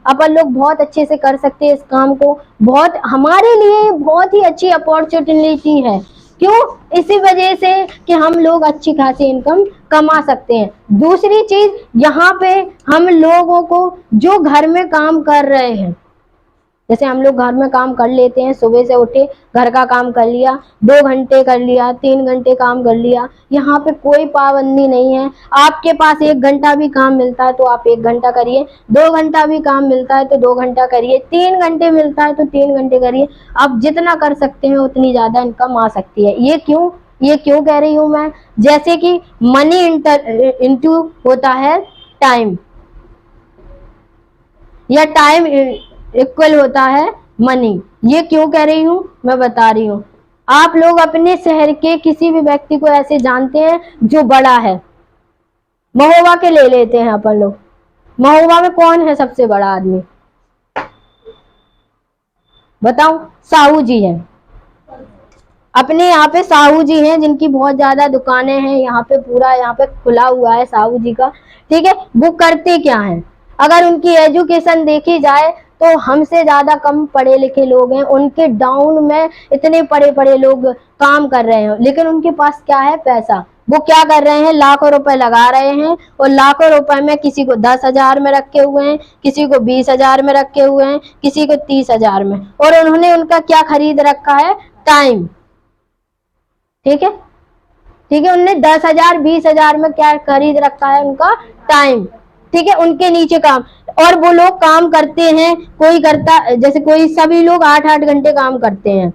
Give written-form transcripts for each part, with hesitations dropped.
अपन लोग बहुत अच्छे से कर सकते हैं इस काम को। बहुत हमारे लिए बहुत ही अच्छी अपॉर्चुनिटी है। क्यों? इसी वजह से कि हम लोग अच्छी खासी इनकम कमा सकते हैं। दूसरी चीज, यहाँ पे हम लोगों को जो घर में काम कर रहे हैं, जैसे हम लोग घर में काम कर लेते हैं, सुबह से उठे घर का काम कर लिया, 2 घंटे कर लिया, 3 घंटे काम कर लिया, यहाँ पे कोई पाबंदी नहीं है। आपके पास 1 घंटा भी काम मिलता है तो आप 1 घंटा करिए, 2 घंटा भी काम मिलता है तो 2 घंटा करिए, 3 घंटे मिलता है तो 3 घंटे करिए। आप जितना कर सकते हैं उतनी ज्यादा इनकम आ सकती है। ये क्यों कह रही हूँ मैं? जैसे कि मनी इंटू होता है टाइम, या टाइम इक्वल होता है मनी। ये क्यों कह रही हूँ मैं बता रही हूँ। आप लोग अपने शहर के किसी भी व्यक्ति को ऐसे जानते हैं जो बड़ा है, महोबा के ले लेते हैं अपन लोग। महोबा में कौन है सबसे बड़ा आदमी? बताओ। साहू जी हैं। अपने यहाँ पे साहू जी हैं जिनकी बहुत ज्यादा दुकानें हैं, यहाँ पे पूरा यहाँ पे खुला हुआ है साहू जी का। ठीक है, वो करते क्या हैं? अगर उनकी एजुकेशन देखी जाए तो हमसे ज्यादा कम पढ़े लिखे लोग हैं, उनके डाउन में इतने पढ़े पढ़े लोग काम कर रहे हैं, लेकिन उनके पास क्या है? पैसा। वो क्या कर रहे हैं? लाखों रुपए लगा रहे हैं, और लाखों रुपए में किसी को 10,000 में रखे हुए हैं, किसी को 20,000 में रखे हुए हैं, किसी को 30,000 में। और उन्होंने उनका क्या खरीद रखा है? टाइम। ठीक है, ठीक है, उनने 10,000 20,000 में क्या खरीद रखा है? उनका टाइम। ठीक है, उनके नीचे काम, और वो लोग काम करते हैं, कोई करता, जैसे कोई, सभी लोग 8-8 घंटे काम करते हैं।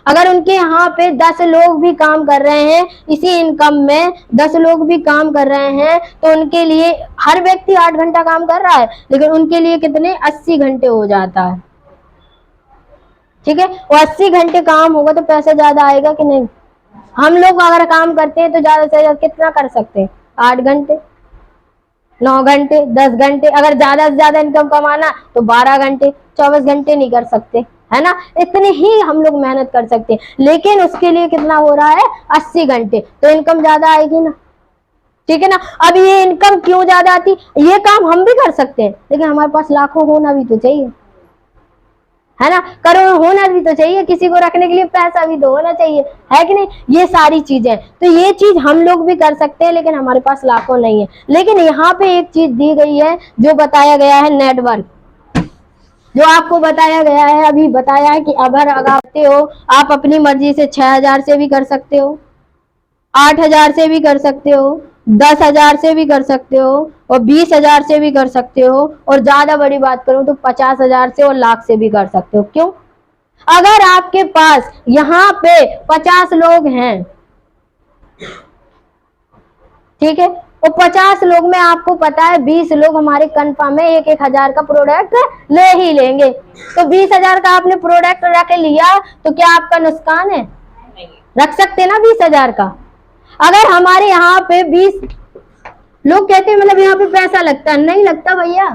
अगर उनके यहाँ पे 10 लोग भी काम कर रहे हैं, इसी इनकम में 10 लोग भी काम कर रहे हैं, तो उनके लिए, हर व्यक्ति 8 घंटा काम कर रहा है, लेकिन उनके लिए कितने? 80 घंटे हो जाता है। ठीक है, और 80 घंटे काम होगा तो पैसा ज्यादा आएगा कि नहीं? हम लोग अगर काम करते हैं तो ज्यादा से ज्यादा कितना कर सकते हैं? 8 घंटे, 9 घंटे, 10 घंटे। अगर ज्यादा से ज्यादा इनकम कमाना तो 12 घंटे, 24 घंटे नहीं कर सकते, है ना? इतनी ही हम लोग मेहनत कर सकते हैं, लेकिन उसके लिए कितना हो रहा है? 80 घंटे, तो इनकम ज्यादा आएगी ना। ठीक है ना? अब ये इनकम क्यों ज्यादा आती? ये काम हम भी कर सकते हैं, लेकिन हमारे पास लाखों होना भी तो चाहिए, है ना? करोड़ होना भी तो चाहिए, किसी को रखने के लिए पैसा भी तो होना चाहिए, है कि नहीं? ये सारी चीजें, तो ये चीज हम लोग भी कर सकते हैं, लेकिन हमारे पास लाखों नहीं है। लेकिन यहाँ पे एक चीज दी गई है, जो बताया गया है नेटवर्क, जो आपको बताया गया है, अभी बताया है कि अगर आते हो आप अपनी मर्जी से 6,000 से भी कर सकते हो, 8,000 से भी कर सकते हो, 10,000 से भी कर सकते हो, और 20,000 से भी कर सकते हो, और ज्यादा बड़ी बात करूं तो 50,000 से और लाख से भी कर सकते हो। क्यों? अगर आपके पास यहाँ पे 50 लोग हैं, ठीक है, और 50 लोग में आपको पता है 20 लोग हमारे कंफर्म में 1,000 का प्रोडक्ट ले ही लेंगे, तो 20,000 का आपने प्रोडक्ट रख लिया, तो क्या आपका नुकसान है? रख सकते ना 20,000 का। अगर हमारे यहाँ पे 20 लोग कहते हैं मतलब यहाँ पे पैसा लगता है, नहीं लगता भैया,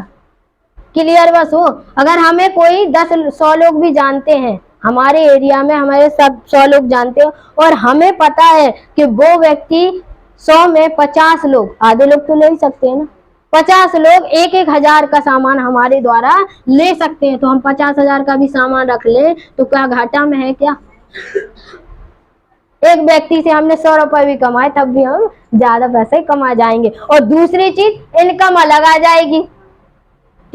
क्लियर बस हो। अगर हमें कोई 100 लोग भी जानते हैं, हमारे एरिया में हमारे सब 100 लोग जानते हो, और हमें पता है कि वो व्यक्ति 100 में 50 लोग, आधे लोग तो ले ही सकते हैं ना, 50 लोग 1,000 का सामान हमारे द्वारा ले सकते हैं, तो हम 50,000 का भी सामान रख लें तो क्या घाटा में है क्या? एक व्यक्ति से हमने 100 रुपए भी कमाए तब भी हम ज्यादा पैसे कमा जाएंगे। और दूसरी चीज, इनकम अलग आ जाएगी।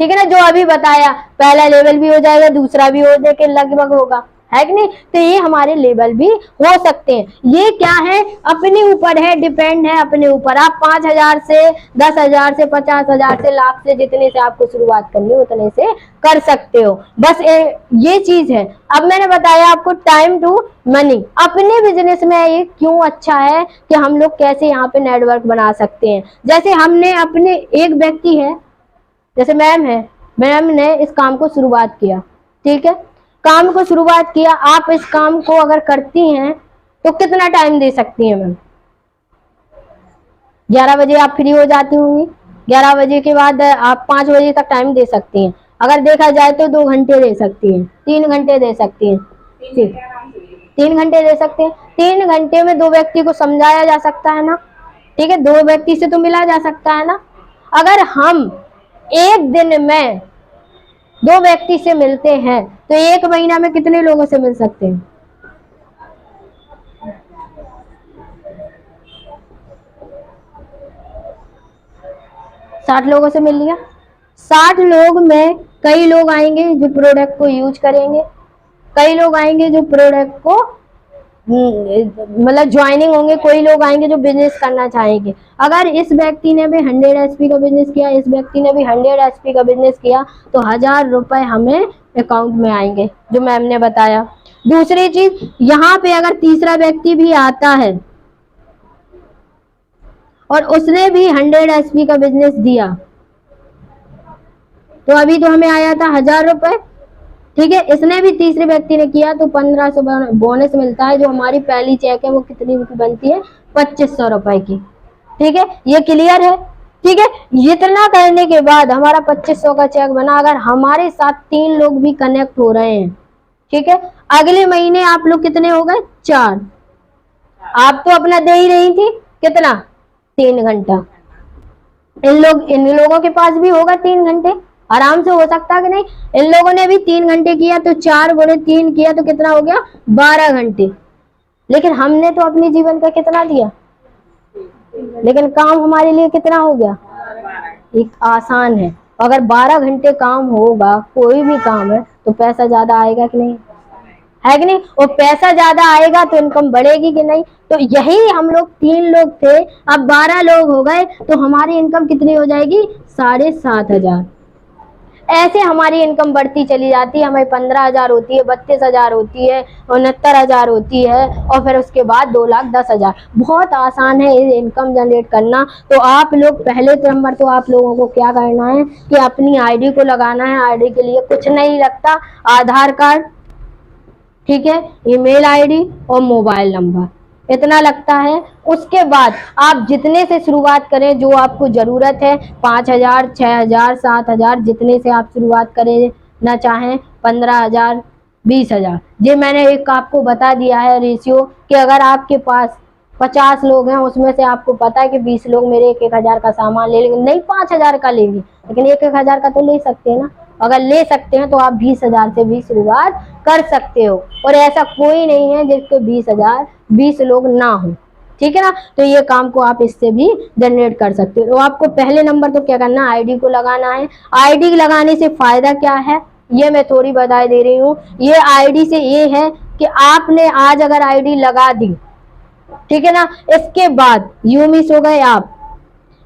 ठीक है ना? जो अभी बताया, पहला लेवल भी हो जाएगा, दूसरा भी हो जाएगा, लगभग होगा, है कि नहीं? तो ये हमारे लेवल भी हो सकते हैं। ये क्या है? अपने ऊपर है, डिपेंड है अपने ऊपर। आप 5,000 से, 10,000 से, 50,000 से, लाख से, जितने से आपको शुरुआत करनी है उतने से कर सकते हो। बस ये चीज है। अब मैंने बताया आपको टाइम टू मनी। अपने बिजनेस में ये क्यों अच्छा है कि हम लोग कैसे यहाँ पे नेटवर्क बना सकते हैं। जैसे हमने अपने, एक व्यक्ति है, जैसे मैम है, मैम ने इस काम को शुरुआत किया, ठीक है, काम को शुरुआत किया। आप इस काम को अगर करती हैं तो कितना टाइम दे सकती हैं मैम? 11 बजे आप फ्री हो जाती होंगी, 11 बजे के बाद आप 5 बजे तक टाइम दे सकती हैं। अगर देखा जाए तो 2 घंटे दे सकती हैं, 3 घंटे दे सकती हैं, 3 घंटे दे सकते हैं। 3 घंटे में 2 व्यक्ति को समझाया जा सकता है ना, ठीक है, 2 व्यक्ति से तो मिला जा सकता है ना। अगर हम एक दिन में 2 व्यक्ति से मिलते हैं तो 1 महीना में कितने लोगों से मिल सकते हैं? 60 लोगों से मिल लिया। 60 लोग में कई लोग आएंगे जो प्रोडक्ट को यूज करेंगे, कई लोग आएंगे जो प्रोडक्ट को मतलब ज्वाइनिंग होंगे, कोई लोग आएंगे जो बिजनेस करना चाहेंगे। अगर इस व्यक्ति ने भी 100 एचपी का बिजनेस किया, इस व्यक्ति ने भी 100 एचपी का बिजनेस किया तो 1000 रुपए हमें अकाउंट में आएंगे, जो मैम ने बताया। दूसरी चीज, यहाँ पे अगर तीसरा व्यक्ति भी आता है और उसने भी 100 एचपी का बिजनेस दिया तो अभी तो हमें आया था 1000 रुपए, ठीक है। इसने भी तीसरे व्यक्ति ने किया तो 1500 बोनस मिलता है। जो हमारी पहली चेक है वो कितनी बनती है? 2500 रुपए की, ठीक है। ये क्लियर है, ठीक है। इतना करने के बाद हमारा 2500 का चेक बना। अगर हमारे साथ 3 लोग भी कनेक्ट हो रहे हैं, ठीक है, अगले महीने आप लोग कितने हो गए? 4। आप तो अपना दे ही रही थी, कितना? 3 घंटा। इन लोगों के पास भी होगा 3 घंटे, आराम से हो सकता है कि नहीं? इन लोगों ने भी 3 घंटे किया तो 4 गुणे 3 किया तो कितना हो गया? 12 घंटे। लेकिन हमने तो अपने जीवन का कितना दिया, लेकिन काम हमारे लिए कितना हो गया? एक आसान है। अगर 12 घंटे काम होगा, कोई भी काम है, तो पैसा ज्यादा आएगा कि नहीं? है कि नहीं? और पैसा ज्यादा आएगा तो इनकम बढ़ेगी कि नहीं? तो यही हम लोग 3 लोग थे, अब 12 लोग हो गए तो हमारी इनकम कितनी हो जाएगी? 7500। ऐसे हमारी इनकम बढ़ती चली जाती है। हमें 15,000 होती है, 32,000 होती है, 69,000 होती है और फिर उसके बाद 2,10,000। बहुत आसान है ये इनकम जनरेट करना। तो आप लोग पहले नंबर तो आप लोगों को क्या करना है कि अपनी आईडी को लगाना है। आईडी के लिए कुछ नहीं लगता, आधार कार्ड, ठीक है, ईमेल आईडी और मोबाइल नंबर, इतना लगता है। उसके बाद आप जितने से शुरुआत करें, जो आपको जरूरत है, 5000, 6000, 7000, जितने से आप शुरुआत करें ना चाहें, 15,000, 20,000। ये मैंने एक आपको बता दिया है रेशियो कि अगर आपके पास 50 लोग हैं, उसमें से आपको पता है कि 20 लोग मेरे 1-1000 का सामान ले लेंगे, नहीं 5000 का लेंगे, लेकिन 1-1000 का तो ले सकते हैं ना। अगर ले सकते हैं तो आप 20,000 से भी शुरुआत कर सकते हो। और ऐसा कोई नहीं है जिसके 20,000 20 लोग ना हो, ठीक है ना। तो ये काम को आप इससे भी जनरेट कर सकते हो। तो आपको पहले नंबर तो क्या करना है? आईडी को लगाना है। आईडी लगाने से फायदा क्या है ये मैं थोड़ी बता दे रही हूँ। ये आईडी से ये है कि आपने आज अगर आईडी लगा दी, ठीक है ना, इसके बाद यूं मिस हो गए आप,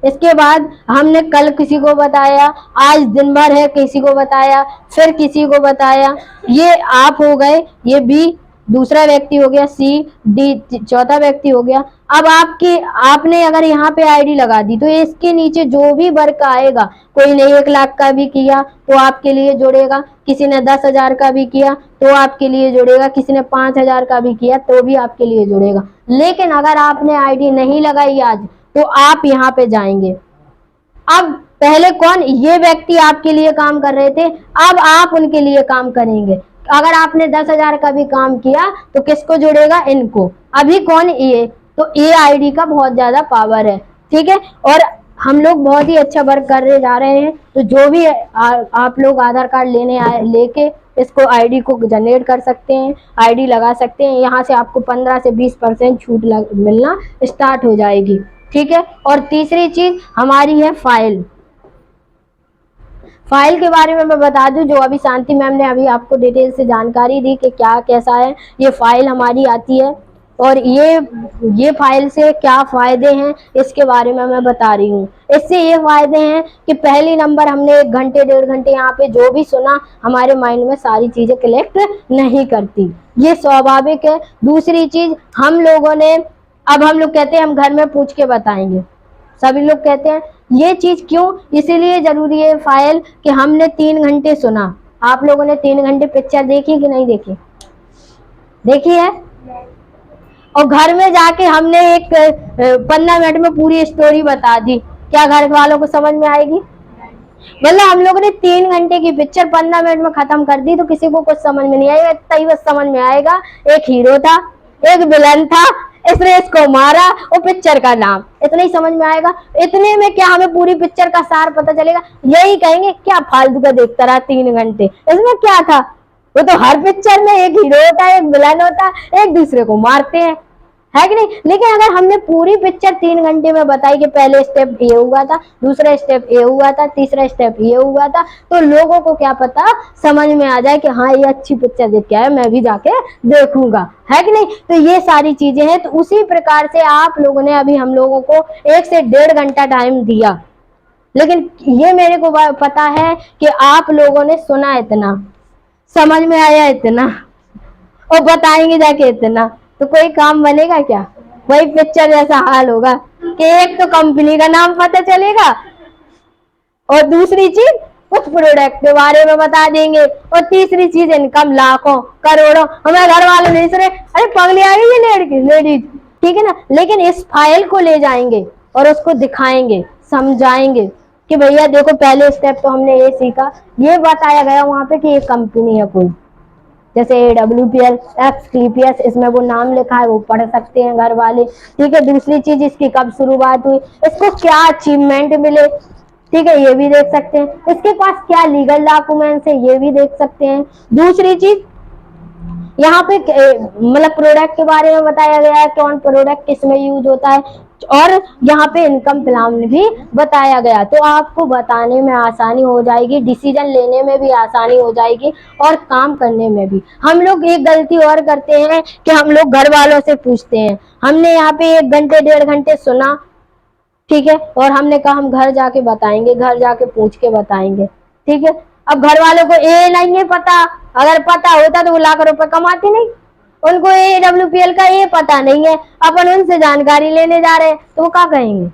इसके बाद हमने कल किसी को बताया, आज दिन भर है किसी को बताया, फिर किसी को बताया, ये आप हो गए, ये बी दूसरा व्यक्ति हो गया, सी डी चौथा व्यक्ति हो गया। अब आपने अगर यहाँ पे आईडी लगा दी तो इसके नीचे जो भी वर्क आएगा, कोई ने 1 लाख का भी किया तो आपके लिए जुड़ेगा, किसी ने 10,000 का भी किया तो आपके लिए जुड़ेगा, किसी ने 5,000 का भी किया तो भी आपके लिए जुड़ेगा। लेकिन अगर आपने आईडी नहीं लगाई आज तो आप यहाँ पे जाएंगे। अब पहले कौन? ये व्यक्ति आपके लिए काम कर रहे थे, अब आप उनके लिए काम करेंगे। अगर आपने 10,000 का भी काम किया तो किसको जुड़ेगा? इनको। अभी कौन? ये। तो ये आईडी का बहुत ज्यादा पावर है, ठीक है। और हम लोग बहुत ही अच्छा वर्क कर जा रहे हैं। तो जो भी आप लोग आधार कार्ड लेके इसको आईडी को जनरेट कर सकते हैं, आईडी लगा सकते हैं। यहाँ से आपको 15 से 20% छूट मिलना स्टार्ट हो जाएगी, ठीक है। और तीसरी चीज हमारी है फाइल। फाइल के बारे में मैं बता दूं, जो अभी शांति मैम ने अभी आपको डिटेल से जानकारी दी कि क्या कैसा है। ये फाइल हमारी आती है और ये फाइल से क्या फायदे हैं इसके बारे में मैं बता रही हूँ। इससे ये फायदे हैं कि पहली नंबर, हमने 1 घंटे 1.5 घंटे यहाँ पे जो भी सुना, हमारे माइंड में सारी चीजें कलेक्ट नहीं करती, ये स्वाभाविक है। दूसरी चीज, हम लोगों ने, अब हम लोग कहते हैं हम घर में पूछ के बताएंगे, सभी लोग कहते हैं ये चीज क्यों, इसीलिए जरूरी है फाइल कि हमने 3 घंटे सुना। आप लोगों ने 3 घंटे पिक्चर देखी कि नहीं देखी? देखी है। और घर में जाके हमने एक 15 मिनट में पूरी स्टोरी बता दी, क्या घर वालों को समझ में आएगी? मतलब हम लोगों ने 3 घंटे की पिक्चर 15 मिनट में खत्म कर दी तो किसी को कुछ समझ में नहीं आएगा। इतना ही बस समझ में आएगा, एक हीरो था, एक विलन था, इसने इसको मारा, वो पिक्चर का नाम, इतना ही समझ में आएगा। इतने में क्या हमें पूरी पिक्चर का सार पता चलेगा? यही कहेंगे क्या फालतू का देखता रहा 3 घंटे, इसमें क्या था? वो तो हर पिक्चर में एक हीरो होता है, एक विलन होता है, एक दूसरे को मारते हैं, है कि नहीं? लेकिन अगर हमने पूरी पिक्चर 3 घंटे में बताई कि पहले स्टेप ये हुआ था, दूसरा स्टेप ये हुआ था, तीसरा स्टेप ये हुआ था, तो लोगों को क्या पता समझ में आ जाए कि हाँ ये अच्छी पिक्चर देख के आया, मैं भी जाके देखूंगा, है कि नहीं? तो ये सारी चीजें हैं। तो उसी प्रकार से आप लोगों ने अभी हम लोगों को 1 से 1.5 घंटा टाइम दिया, लेकिन ये मेरे को पता है कि आप लोगों ने सुना इतना, समझ में आया इतना, और बताएंगे जाके इतना, तो कोई काम बनेगा क्या? वही पिक्चर जैसा हाल होगा कि एक तो कंपनी का नाम पता चलेगा, और दूसरी चीज कुछ प्रोडक्ट के बारे में बता देंगे, और तीसरी चीज इनकम लाखों करोड़ों। हमारे घर वाले नहीं सुने, अरे पगली आ गई ये लेडीज, ठीक है ना? लेकिन इस फाइल को ले जाएंगे और उसको दिखाएंगे, समझाएंगे कि भैया देखो पहले स्टेप तो हमने ये सीखा, ये बताया गया वहां पे कि ये कंपनी है कोई, जैसे AWPL, XTPS, इसमें वो नाम लिखा है, वो पढ़ सकते हैं घर वाले, ठीक है? दूसरी चीज इसकी कब शुरुआत हुई, इसको क्या अचीवमेंट मिले, ठीक है, ये भी देख सकते हैं। इसके पास क्या लीगल डॉक्यूमेंट्स है, ये भी देख सकते हैं। दूसरी चीज यहाँ पे मतलब प्रोडक्ट के बारे में बताया गया है, कौन प्रोडक्ट किसमें यूज होता है, और यहाँ पे इनकम प्लान भी बताया गया। तो आपको बताने में आसानी हो जाएगी, डिसीजन लेने में भी आसानी हो जाएगी, और काम करने में भी। हम लोग एक गलती और करते हैं कि हम लोग घर वालों से पूछते हैं। हमने यहाँ पे 1 घंटे 1.5 घंटे सुना, ठीक है, और हमने कहा हम घर जाके बताएंगे, घर जाके पूछ के बताएंगे, ठीक है? अब घर वालों को ये नहीं है पता, अगर पता होता तो वो लाख रुपए कमाते नहीं, उनको AWPL का ये पता नहीं है, अपन उनसे जानकारी लेने जा रहे हैं, तो वो क्या कहेंगे,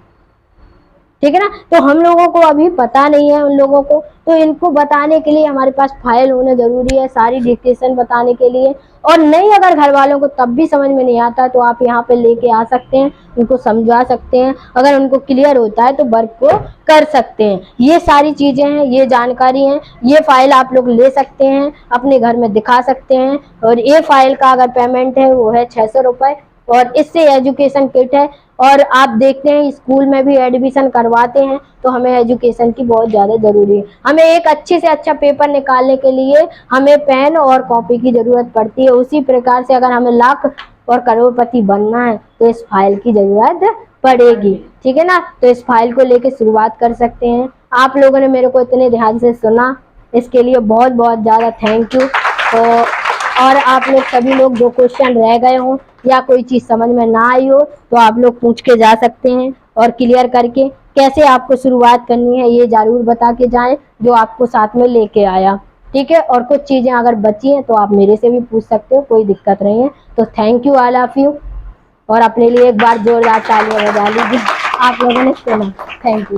ठीक है ना? तो हम लोगों को अभी पता नहीं है उन लोगों को, तो इनको बताने के लिए हमारे पास फाइल होना जरूरी है, सारी डिटेल्स बताने के लिए। और नहीं अगर घर वालों को तब भी समझ में नहीं आता तो आप यहाँ पे लेके आ सकते हैं, उनको समझा सकते हैं, अगर उनको क्लियर होता है तो वर्क को कर सकते हैं। ये सारी चीजें हैं, ये जानकारी है, ये फाइल आप लोग ले सकते हैं, अपने घर में दिखा सकते हैं। और ये फाइल का अगर पेमेंट है वो है 600 रुपए, और इससे एजुकेशन किट है। और आप देखते हैं स्कूल में भी एडमिशन करवाते हैं, तो हमें एजुकेशन की बहुत ज़्यादा ज़रूरी है। हमें एक अच्छे से अच्छा पेपर निकालने के लिए हमें पेन और कॉपी की ज़रूरत पड़ती है। उसी प्रकार से अगर हमें लाख और करोड़पति बनना है तो इस फाइल की ज़रूरत पड़ेगी, ठीक है ना? तो इस फाइल को लेके शुरुआत कर सकते हैं। आप लोगों ने मेरे को इतने ध्यान से सुना, इसके लिए बहुत बहुत ज़्यादा थैंक यू। तो और आप लोग सभी लोग जो क्वेश्चन रह गए हों या कोई चीज़ समझ में ना आई हो तो आप लोग पूछ के जा सकते हैं, और क्लियर करके कैसे आपको शुरुआत करनी है ये ज़रूर बता के जाएं जो आपको साथ में लेके आया, ठीक है? और कुछ चीज़ें अगर बची हैं तो आप मेरे से भी पूछ सकते हो, कोई दिक्कत नहीं है। तो thank you all of you, और अपने लिए एक बार जोरदार तालियां बजा लीजिए। आप लोगों ने सुना, थैंक यू।